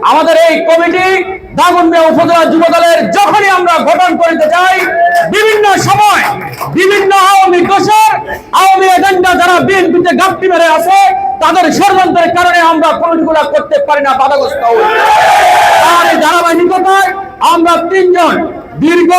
আমাদের এই কমিটি দাগনভূঞা উপজেলা যুবদলের যখনই আমরা গঠন করতে চাই, বিভিন্ন সময় বিভিন্ন আওয়ামী দোষর আওয়ামী এজেন্ডা যারা বিএনপিতে গাপ্তি মেরে আছে তাদের ষড়যন্ত্রের কারণে আমরা কমিটিগুলো করতে পারি না, বাধাগ্রস্ত হই। আর এই ধারাবাহিকতায় আমরা তিনজন দীর্ঘ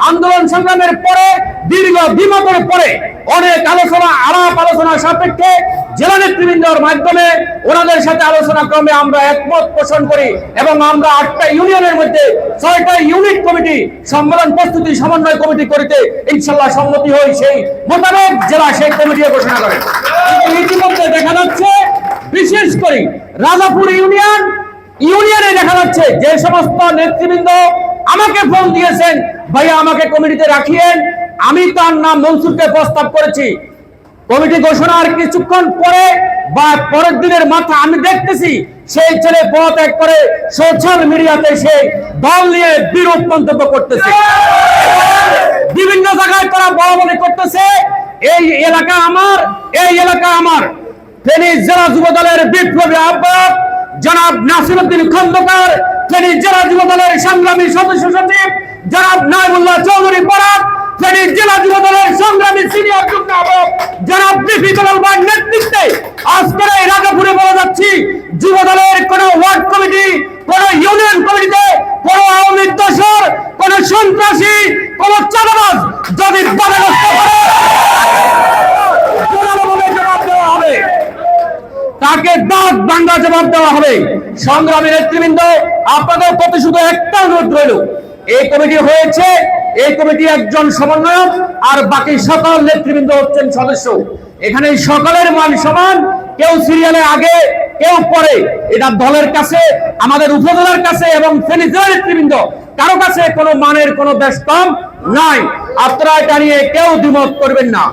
আন্দোলন সংগ্রামের পরে, দীর্ঘ দ্বিমতের পরে, অনেক আলোচনা সাপেক্ষে জেলা নেতৃবৃন্দর মাধ্যমে ওনাদের সাথে আলোচনা ক্রমে আমরা একমত পোষণ করি এবং আমরা 8টা ইউনিয়নের মধ্যে 6টা ইউনিট কমিটি সম্মেলন প্রস্তুতি সমন্বয় কমিটি করিতে ইনশাল্লাহ সম্মতি হই। সেই মোতাবেক জেলা সেই কমিটি ঘোষণা করে। ইতিমধ্যে দেখা যাচ্ছে বিশেষ করে রাজাপুর ইউনিয়নে দেখা যাচ্ছে যে সমস্ত নেতৃবৃন্দ আমাকে ফোন দিয়েছেন, ভাইয়া আমাকে কমিটিতে রাখিয়েন, আমি তার নাম মনসুরকে প্রস্তাব করেছি। কমিটি ঘোষণার কিছুক্ষণ পরে বা পরের দিনের মাথা আমি দেখতেছি সেই ছেলে পথ এক করে সোশ্যাল মিডিয়াতে সে দল নিয়ে বিরূপ মন্তব্য করতেছে, বিভিন্ন জায়গায় তারা বলাবলি করতেছে এই এলাকা আমার, এই এলাকা আমার। ফেনী জেলা যুবদলের বিপ্লবী আহ্বায়ক জনাব নাসিরউদ্দিন খন্দকার, ফেনী জেলা যুবদলের সংগ্রামী সদস্য সচিব জনাব নাইমুল্লাহ চৌধুরী পরাগ, ফেনী জেলা যুবদলের সংগ্রামী সিনিয়র যুগ্ম আহ্বায়ক জনাব বিপি দুলাল ভাইয়ের নেতৃত্বে আজকের এই রাজাপুরে বলে যাচ্ছি, যুবদলের কোন ওয়ার্ড কমিটি, কোন ইউনিয়ন কমিটিতে কোন আওয়ামী দোসর, কোন সন্ত্রাসী, কোন চাঁদাবাজ যদি বাধাগ্রস্ত করে জবাব দেওয়া হবে, তাকে দাঁত ভাঙা জবাব দেওয়া হবে। সংগ্রামী নেতৃবৃন্দ, আপনাদের প্রতি শুধু একটা অনুরোধ রইল, এই কমিটি হয়েছে, এই কমিটি একজন সমন্বয়ক আর বাকি সকল নেতৃবৃন্দ হচ্ছেন সদস্য। এখানে সকলের মান সমান, কেউ সিরিয়ালে আগে কেউ পরে। এটা দলের কাছে, আমাদের উপজেলার কাছে এবং ফেনী জেলা নেতৃবৃন্দ কারো কাছে কোনো মানের কোনো বেশকম নাই। আপনারা এটা নিয়ে কেউ দ্বিমত করবেন না।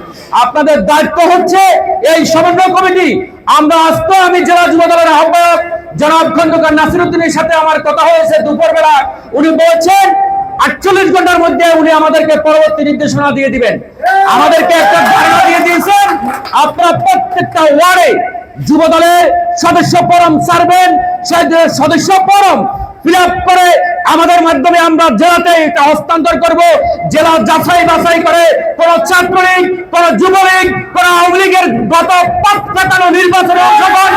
আপনাদের দায়িত্ব হচ্ছে এই সমন্বয় কমিটি। আমি জেলা যুবদলের আহ্বায়ক জনাব খন্দকার নাসিরউদ্দিনের সাথে আমার কথা হয়েছে দুপুরবেলা। উনি বলছেন 48 ঘন্টার মধ্যে উনি আমাদেরকে পরবর্তী নির্দেশনা দিয়ে দিবেন। আমাদেরকে একটা ধারণা দিয়ে দিয়েছেন, আপনারা প্রত্যেকটা ওয়ার্ডে যুবদলের সদস্য ফরম ছাড়বেন, সদস্য ফরম ফিল আপ করে আমাদের মাধ্যমে আমরা জেলাতে এটা হস্তান্তর করব। জেলা যাচাই বাছাই করে কোন ছাত্রলীগ, কোন যুবলীগ, কোন আওয়ামী লীগের গত ৫ নির্বাচনে অংশগ্রহণ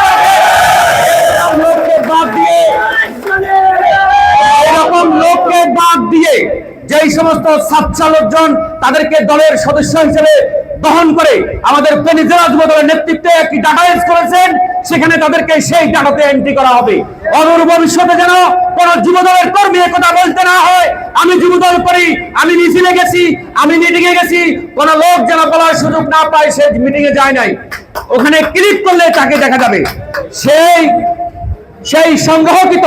এরকম লোককে বাদ দিয়ে যেই সমস্ত সাচ্চা লোকজন তাদেরকে দলের সদস্য হিসেবে গ্রহণ করে আমাদের ফেনী জেলা যুবদলের নেতৃত্বে একটি ডাটাবেস করেছেন, সেখানে তাদেরকে সেই ডাটাতে এন্ট্রি করা হবে। অদূর ভবিষ্যতে যেন কোন যুবদলের কর্মী কথা বলতে না হয় আমি যুবদল করি, আমি মিছিলে গেছি, আমি মিটিং এ গেছি, কোন লোক যেন বলার সুযোগ না পায় সে মিটিং এ যায় নাই। ওখানে ক্লিক করলে তাকে দেখা যাবে। সেই সংগ্রহকৃত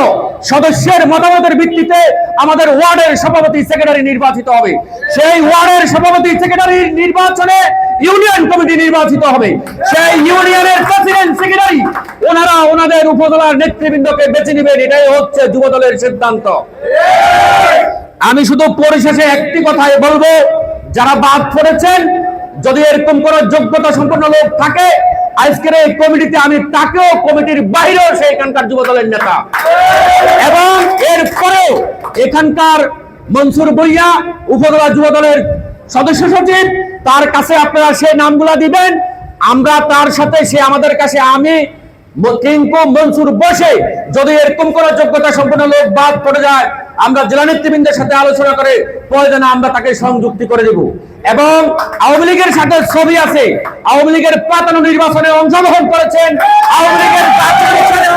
সদস্যের মতামতের ভিত্তিতে আমাদের ওয়ার্ডের সভাপতি সেক্রেটারি নির্বাচিত হবে। সেই ওয়ার্ডের সভাপতি সেক্রেটারি নির্বাচনে ইউনিয়ন কমিটি নির্বাচিত হবে। সেই ইউনিয়নের প্রেসিডেন্ট সেক্রেটারি ওনারা ওনাদের উপজেলার নেতৃবৃন্দকে বেছে নেবেন। এটাই হচ্ছে যুবদলের সিদ্ধান্ত। আমি শুধু পরিশেষে একটি কথাই বলবো, যারা বাদ পড়েছেন যদি এরকম কোন যোগ্যতা সম্পন্ন লোক থাকে আজকের এই কমিটিতে আমি তাকেও কমিটির বাইরেও সেখানকার যুবদলের নেতা এবং এরপরেও এখানকার মনসুর ভূঁইয়া উপজেলা যুবদলের সদস্য সচিব, তার কাছে আপনারা সেই নামগুলা দিবেন। আমরা তার সাথে সে আমাদের কাছে আমি কিংকু মনসুর বসে যদি এরকম কোন যোগ্যতা সম্পন্ন লোক বাদ পড়ে যায় আমরা জেলা নেতৃবৃন্দের সাথে আলোচনা করে প্রয়োজনে আমরা তাকে সংযুক্তি করে দেব। এবং আওয়ামী লীগের সাথে ছবি আছে, আওয়ামী লীগের ৫ নির্বাচনে অংশগ্রহণ করেছেন, আওয়ামী লীগের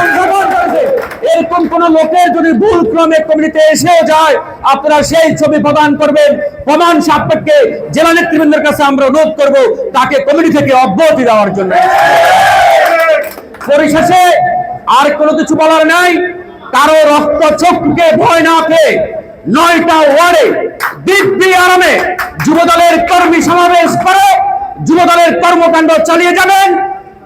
অংশগ্রহণ করেছেন, এরকম কোন লোকের যদি ভুল ক্রমে কমিটিতে এসেও যায় আপনারা সেই ছবি প্রদান করবেন। প্রমাণ সাপেক্ষে জেলা নেতৃবৃন্দের কাছে আমরা অনুরোধ করব তাকে কমিটি থেকে অব্যাহতি দেওয়ার জন্য। পরিশেষে আর কোনো কিছু বলার নাই। কারো রক্ত চক্ষুকে ভয় না পেয়ে 9টা ওয়ার্ডে দিব্যি আরামে যুবদলের কর্মী সমাবেশ করে যুবদলের কর্মকাণ্ড চালিয়ে যাবেন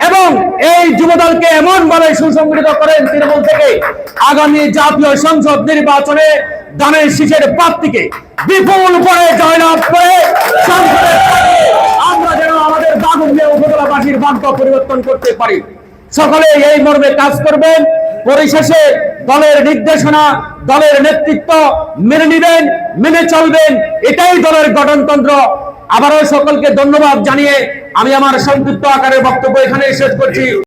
এবং এই যুবদলকে এমন ভাবে সুসংগঠিত করেন তৃণমূল থেকে আগামী জাতীয় সংসদ নির্বাচনে ধানের শীষের প্রার্থীকে বিপুল করে জয়লাভ করে আমরা যেন আমাদের দাগনভূঞা উপজেলাবাসীর ভাগ্য পরিবর্তন করতে পারি। সকলে এই মর্মে কাজ করবেন। পরিশেষে দলের নির্দেশনা, দলের নেতৃত্ব মেনে নিবেন, মেনে চলবেন, এটাই দলের গঠনতন্ত্র। আবারও সকলকে ধন্যবাদ জানিয়ে আমি আমার সংক্ষিপ্ত আকারে বক্তব্য এখানে শেষ করছি।